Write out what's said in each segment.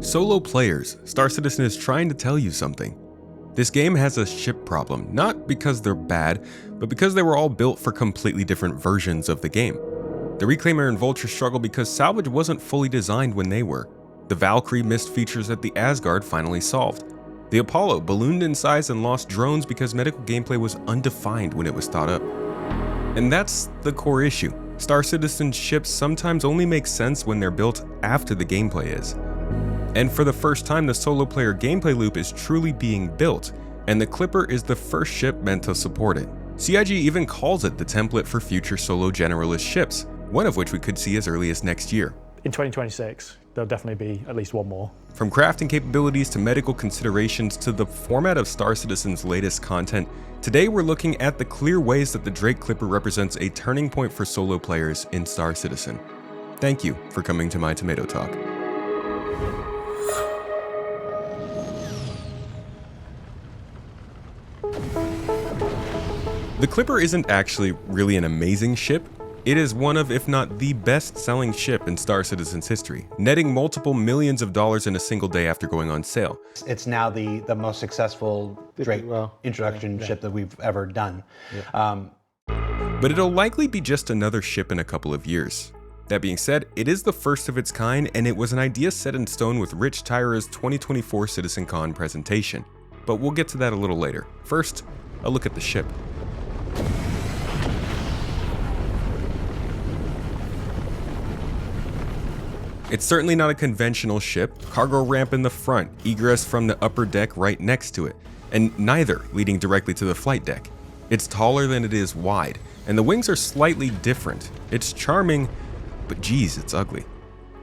Solo players, Star Citizen is trying to tell you something. This game has a ship problem, not because they're bad, but because they were all built for completely different versions of the game. The Reclaimer and Vulture struggle because salvage wasn't fully designed when they were. The Valkyrie missed features that the Asgard finally solved. The Apollo ballooned in size and lost drones because medical gameplay was undefined when it was thought up. And that's the core issue. Star Citizen's ships sometimes only make sense when they're built after the gameplay is. And for the first time, the solo player gameplay loop is truly being built, and the Clipper is the first ship meant to support it. CIG even calls it the template for future solo generalist ships, one of which we could see as early as next year. In 2026, there'll definitely be at least one more. From crafting capabilities to medical considerations to the format of Star Citizen's latest content, today we're looking at the clear ways that the Drake Clipper represents a turning point for solo players in Star Citizen. Thank you for coming to my Tomato Talk. The Clipper isn't actually really an amazing ship. It is one of, if not the best-selling ship in Star Citizen's history, netting multiple millions of dollars in a single day after going on sale. It's now the most successful Drake introduction ship that we've ever done. Yeah. But it'll likely be just another ship in a couple of years. That being said, it is the first of its kind, and it was an idea set in stone with Rich Tyra's 2024 CitizenCon presentation. But we'll get to that a little later. First, a look at the ship. It's certainly not a conventional ship. Cargo ramp in the front, egress from the upper deck right next to it, and neither leading directly to the flight deck. It's taller than it is wide, and the wings are slightly different. It's charming, but geez, it's ugly.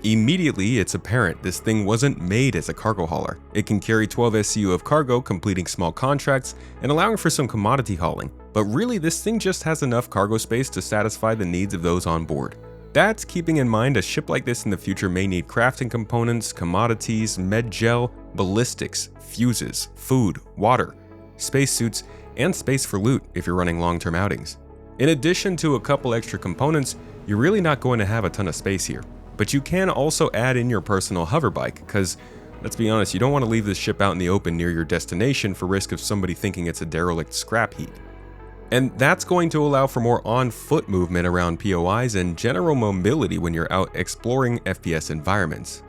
Immediately, it's apparent this thing wasn't made as a cargo hauler. It can carry 12 SCU of cargo, completing small contracts and allowing for some commodity hauling. But really, this thing just has enough cargo space to satisfy the needs of those on board. That's keeping in mind a ship like this in the future may need crafting components, commodities, med gel, ballistics, fuses, food, water, spacesuits, and space for loot if you're running long-term outings. In addition to a couple extra components, you're really not going to have a ton of space here. But you can also add in your personal hover bike, because let's be honest, you don't want to leave this ship out in the open near your destination for risk of somebody thinking it's a derelict scrap heap. And that's going to allow for more on-foot movement around POIs and general mobility when you're out exploring FPS environments.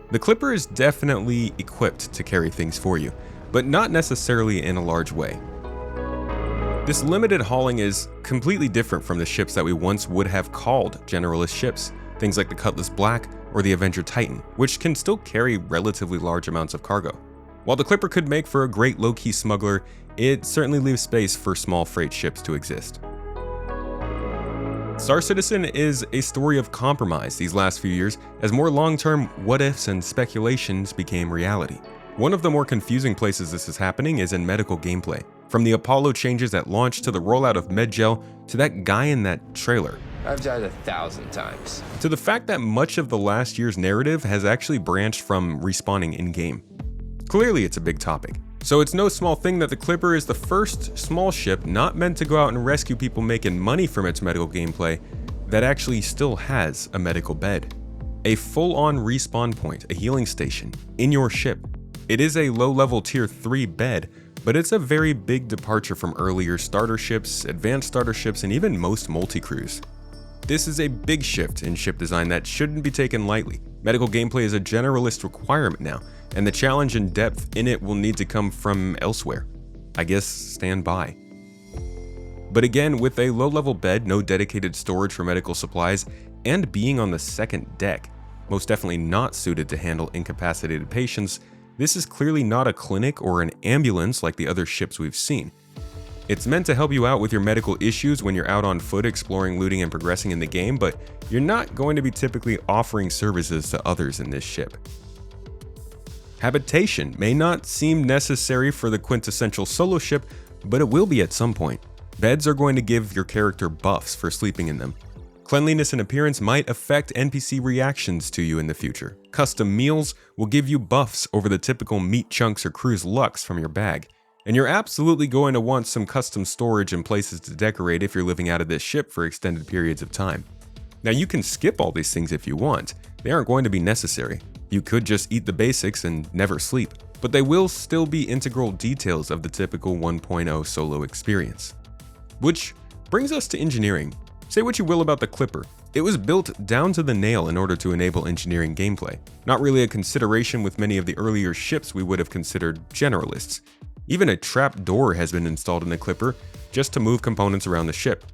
The Clipper is definitely equipped to carry things for you, but not necessarily in a large way. This limited hauling is completely different from the ships that we once would have called generalist ships, things like the Cutlass Black or the Avenger Titan, which can still carry relatively large amounts of cargo. While the Clipper could make for a great low-key smuggler, it certainly leaves space for small freight ships to exist. Star Citizen is a story of compromise these last few years as more long-term what-ifs and speculations became reality. One of the more confusing places this is happening is in medical gameplay. From the Apollo changes at launch to the rollout of Medgel to that guy in that trailer. I've died 1,000 times. To the fact that much of the last year's narrative has actually branched from respawning in-game. Clearly it's a big topic. So it's no small thing that the Clipper is the first small ship not meant to go out and rescue people making money from its medical gameplay that actually still has a medical bed. A full-on respawn point, a healing station, in your ship. It is a low-level tier 3 bed, but it's a very big departure from earlier starter ships, advanced starter ships, and even most multi-crews. This is a big shift in ship design that shouldn't be taken lightly. Medical gameplay is a generalist requirement now, and the challenge and depth in it will need to come from elsewhere. I guess stand by. But again, with a low-level bed, no dedicated storage for medical supplies, and being on the second deck, most definitely not suited to handle incapacitated patients, this is clearly not a clinic or an ambulance like the other ships we've seen. It's meant to help you out with your medical issues when you're out on foot exploring, looting, and progressing in the game, but you're not going to be typically offering services to others in this ship. Habitation may not seem necessary for the quintessential solo ship, but it will be at some point. Beds are going to give your character buffs for sleeping in them. Cleanliness and appearance might affect NPC reactions to you in the future. Custom meals will give you buffs over the typical meat chunks or cruise lux from your bag. And you're absolutely going to want some custom storage and places to decorate if you're living out of this ship for extended periods of time. Now you can skip all these things if you want. They aren't going to be necessary. You could just eat the basics and never sleep, but they will still be integral details of the typical 1.0 solo experience. Which brings us to engineering. Say what you will about the Clipper, it was built down to the nail in order to enable engineering gameplay. Not really a consideration with many of the earlier ships we would have considered generalists. Even a trap door has been installed in the Clipper just to move components around the ship.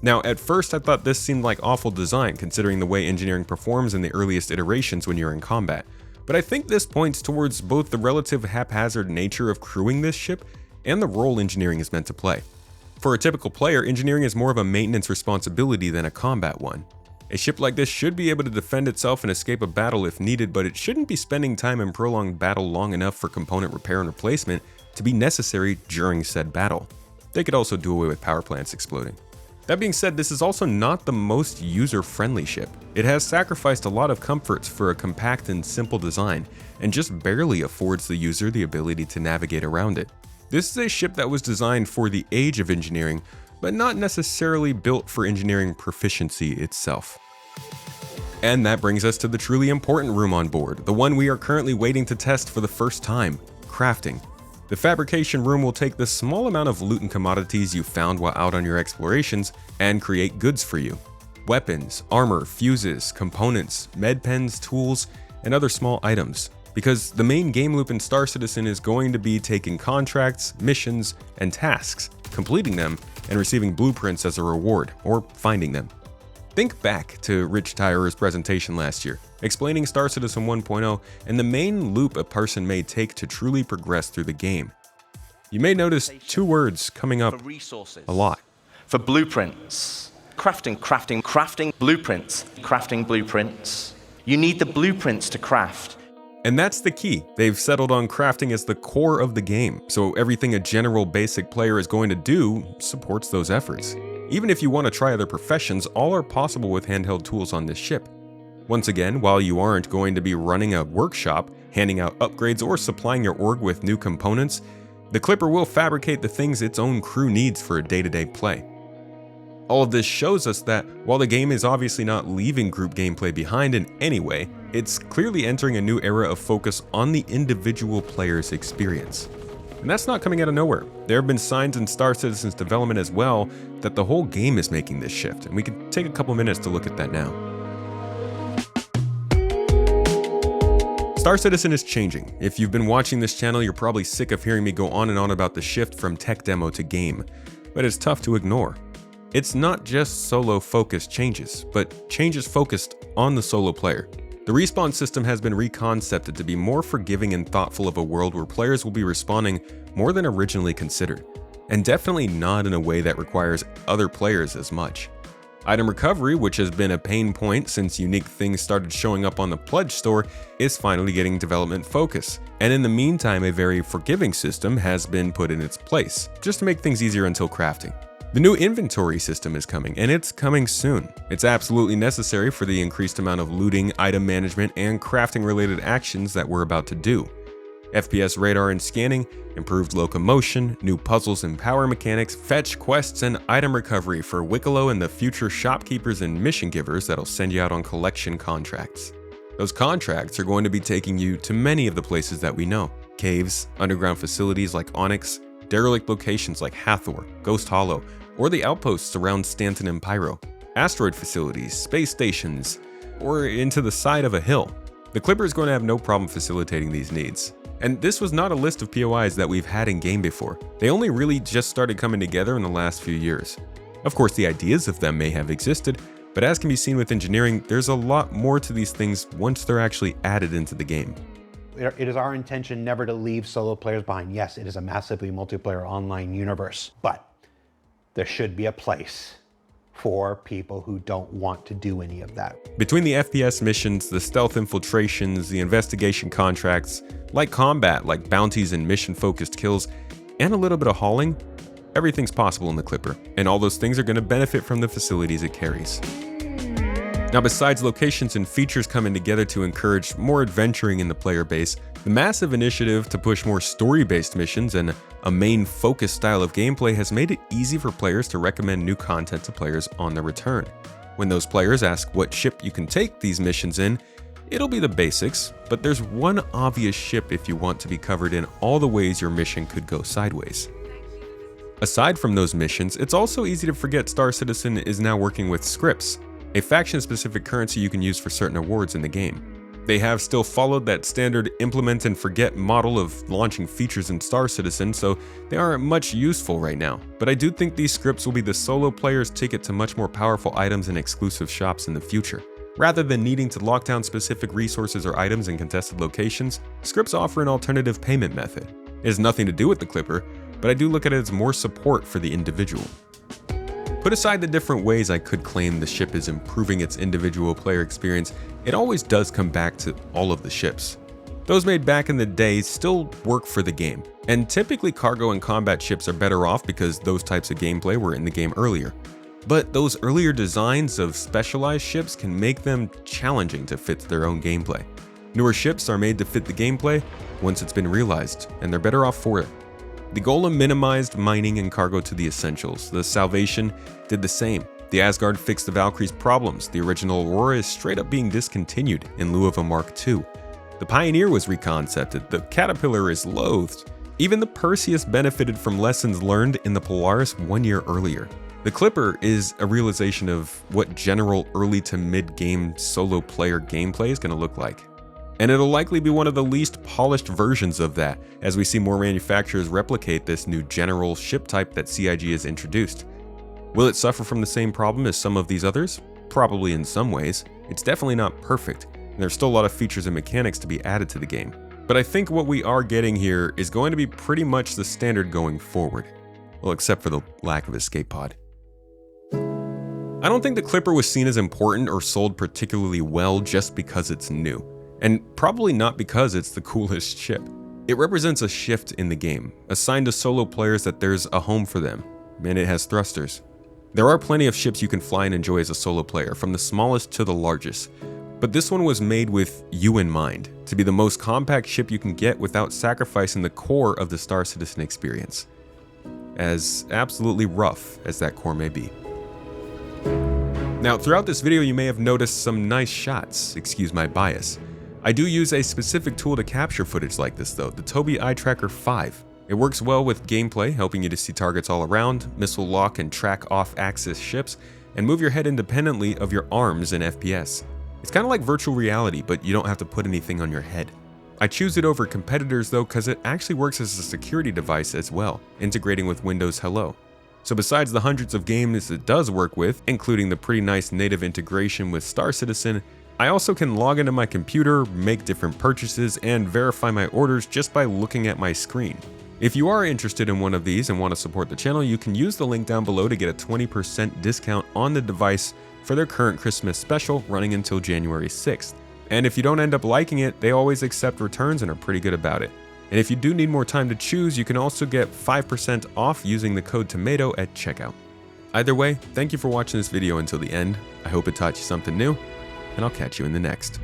Now, at first I thought this seemed like awful design considering the way engineering performs in the earliest iterations when you're in combat, but I think this points towards both the relative haphazard nature of crewing this ship and the role engineering is meant to play. For a typical player, engineering is more of a maintenance responsibility than a combat one. A ship like this should be able to defend itself and escape a battle if needed, but it shouldn't be spending time in prolonged battle long enough for component repair and replacement to be necessary during said battle. They could also do away with power plants exploding. That being said, this is also not the most user-friendly ship. It has sacrificed a lot of comforts for a compact and simple design, and just barely affords the user the ability to navigate around it. This is a ship that was designed for the age of engineering, but not necessarily built for engineering proficiency itself. And that brings us to the truly important room on board, the one we are currently waiting to test for the first time, crafting. The fabrication room will take the small amount of loot and commodities you found while out on your explorations and create goods for you. Weapons, armor, fuses, components, med pens, tools, and other small items. Because the main game loop in Star Citizen is going to be taking contracts, missions, and tasks, completing them, and receiving blueprints as a reward, or finding them. Think back to Rich Tyrer's presentation last year, explaining Star Citizen 1.0 and the main loop a person may take to truly progress through the game. You may notice two words coming up a lot. For blueprints. Crafting blueprints. You need the blueprints to craft. And that's the key. They've settled on crafting as the core of the game, so everything a general basic player is going to do supports those efforts. Even if you want to try other professions, all are possible with handheld tools on this ship. Once again, while you aren't going to be running a workshop, handing out upgrades, or supplying your org with new components, the Clipper will fabricate the things its own crew needs for day-to-day play. All of this shows us that, while the game is obviously not leaving group gameplay behind in any way, it's clearly entering a new era of focus on the individual player's experience. And that's not coming out of nowhere. There have been signs in Star Citizen's development as well that the whole game is making this shift, and we can take a couple minutes to look at that now. Star Citizen is changing. If you've been watching this channel, you're probably sick of hearing me go on and on about the shift from tech demo to game, but it's tough to ignore. It's not just solo-focused changes, but changes focused on the solo player. The respawn system has been reconcepted to be more forgiving and thoughtful of a world where players will be respawning more than originally considered, and definitely not in a way that requires other players as much. Item recovery, which has been a pain point since unique things started showing up on the Pledge store, is finally getting development focus, and in the meantime a very forgiving system has been put in its place, just to make things easier until crafting. The new inventory system is coming, and it's coming soon. It's absolutely necessary for the increased amount of looting, item management, and crafting related actions that we're about to do. FPS radar and scanning, improved locomotion, new puzzles and power mechanics, fetch quests, and item recovery for Wicklow and the future shopkeepers and mission givers that'll send you out on collection contracts. Those contracts are going to be taking you to many of the places that we know. Caves, underground facilities like Onyx, derelict locations like Hathor, Ghost Hollow, or the outposts around Stanton and Pyro, asteroid facilities, space stations, or into the side of a hill. The Clipper is going to have no problem facilitating these needs. And this was not a list of POIs that we've had in game before. They only really just started coming together in the last few years. Of course, the ideas of them may have existed, but as can be seen with engineering, there's a lot more to these things once they're actually added into the game. It is our intention never to leave solo players behind. Yes, it is a massively multiplayer online universe, but there should be a place for people who don't want to do any of that. Between the FPS missions, the stealth infiltrations, the investigation contracts, light combat like bounties and mission-focused kills, and a little bit of hauling, everything's possible in the Clipper, and all those things are going to benefit from the facilities it carries. Now, besides locations and features coming together to encourage more adventuring in the player base, the massive initiative to push more story-based missions and a main focused style of gameplay has made it easy for players to recommend new content to players on the return. When those players ask what ship you can take these missions in, It'll be the basics, but there's one obvious ship if you want to be covered in all the ways your mission could go sideways. Aside from those missions, it's also easy to forget Star Citizen is now working with scripts, a faction-specific currency you can use for certain awards in the game. They have still followed that standard implement and forget model of launching features in Star Citizen, so they aren't much useful right now. But I do think these scripts will be the solo player's ticket to much more powerful items and exclusive shops in the future. Rather than needing to lock down specific resources or items in contested locations, scripts offer an alternative payment method. It has nothing to do with the Clipper, but I do look at it as more support for the individual. Put aside the different ways I could claim the ship is improving its individual player experience, it always does come back to all of the ships. Those made back in the day still work for the game, and typically cargo and combat ships are better off because those types of gameplay were in the game earlier. But those earlier designs of specialized ships can make them challenging to fit their own gameplay. Newer ships are made to fit the gameplay once it's been realized, and they're better off for it. The Golem minimized mining and cargo to the essentials. The Salvation did the same. The Asgard fixed the Valkyrie's problems. The original Aurora is straight up being discontinued in lieu of a Mark II. The Pioneer was reconcepted. The Caterpillar is loathed. Even the Perseus benefited from lessons learned in the Polaris 1 year earlier. The Clipper is a realization of what general early to mid-game solo player gameplay is going to look like. And it'll likely be one of the least polished versions of that, as we see more manufacturers replicate this new general ship type that CIG has introduced. Will it suffer from the same problem as some of these others? Probably in some ways. It's definitely not perfect, and there's still a lot of features and mechanics to be added to the game. But I think what we are getting here is going to be pretty much the standard going forward. Well, except for the lack of escape pod. I don't think the Clipper was seen as important or sold particularly well just because it's new. And probably not because it's the coolest ship. It represents a shift in the game, a sign to solo players that there's a home for them, and it has thrusters. There are plenty of ships you can fly and enjoy as a solo player, from the smallest to the largest, but this one was made with you in mind, to be the most compact ship you can get without sacrificing the core of the Star Citizen experience, as absolutely rough as that core may be. Now, throughout this video you may have noticed some nice shots, excuse my bias. I do use a specific tool to capture footage like this though, the Tobii Eye Tracker 5. It works well with gameplay, helping you to see targets all around, missile lock and track off-axis ships, and move your head independently of your arms in FPS. It's kind of like virtual reality, but you don't have to put anything on your head. I choose it over competitors though because it actually works as a security device as well, integrating with Windows Hello. So besides the hundreds of games it does work with, including the pretty nice native integration with Star Citizen, I also can log into my computer, make different purchases, and verify my orders just by looking at my screen. If you are interested in one of these and want to support the channel, you can use the link down below to get a 20% discount on the device for their current Christmas special running until January 6th. And if you don't end up liking it, they always accept returns and are pretty good about it. And if you do need more time to choose, you can also get 5% off using the code TOMATO at checkout. Either way, thank you for watching this video until the end. I hope it taught you something new, and I'll catch you in the next.